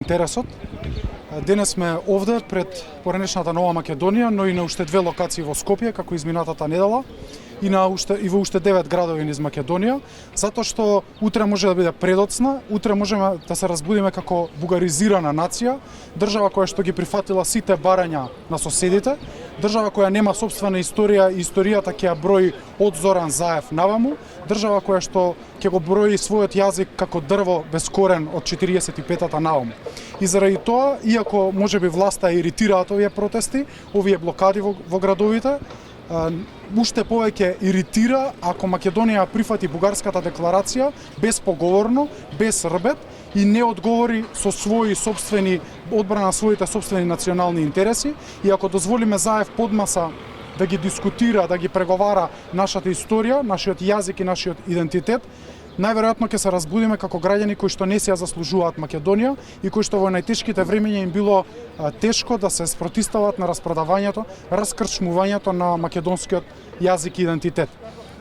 Интересот. Денес сме овде пред поранешната Нова Македонија, но и на уште две локации во Скопје, како изминатата недела, и во уште 9 градови низ Македонија, затоа што утре може да биде предоцна, утре можеме да се разбудиме како бугаризирана нација, држава која што ги прифатила сите барања на соседите, држава која нема собствена историја и историјата ќе ја брои од Зоран Заев наваму, држава која што ќе го брои својот јазик како дрво без корен од 45-та наому. И заради тоа, иако можеби власта иритираат овие протести, овие блокади во градовите, уште повеќе иритира ако Македонија прифати бугарската декларација безпоговорно, без рбет и не одговори со своји собствени одбрана на своите собствени национални интереси, и ако дозволиме Заев подмаса да ги дискутира, да ги преговара нашата историја, нашиот јазик и нашиот идентитет, најверојатно ќе се разбудиме како граѓани кои што не си ја заслужуваат Македонија и кои што во најтешките времиња им било тешко да се спротистават на распродавањето, раскрчмувањето на македонскиот јазик и идентитет.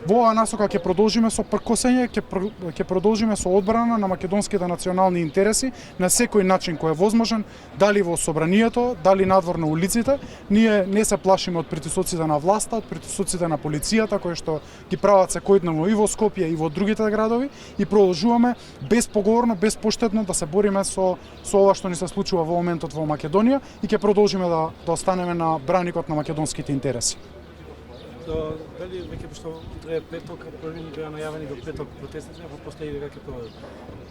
Во оваа насока ќе продолжиме со пркосење, ќе продолжиме со одбрана на македонските национални интереси на секој начин кој е возможен, дали во собранието, дали надвор на улиците. Ние не се плашиме од притисоците на власта, од притисоците на полицијата кои што ги прават секојдневно и во Скопје и во другите градови, и продолжуваме безпоговорно, безпоштедно да се бориме со ова што ни се случува во моментот во Македонија, и ќе продолжиме да останеме на браникот на македонските интереси. Дали веќе што утре петок, први ни беа најавени до петок протестите, па после и веќе продолжат?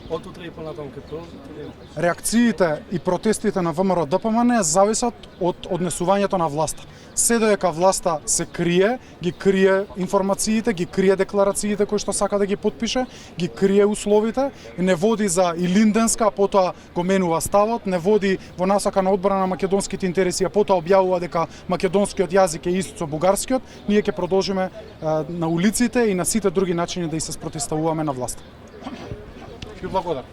Од утре и понатаму ќе продолжат? Реакциите и протестите на ВМРО ДПМН зависат од однесувањето на власта. Се додека власта се крие, ги крие информациите, ги крие декларациите кои што сака да ги потпише, ги крие условите, не води за Илинденска, а потоа го менува ставот, не води во насока на одбрана на македонските интереси, а потоа објавува дека македонскиот јазик е ист со бугарскиот, ние ќе продолжиме на улиците и на сите други начини да и се спротиставуваме на власта. Ви благодарам.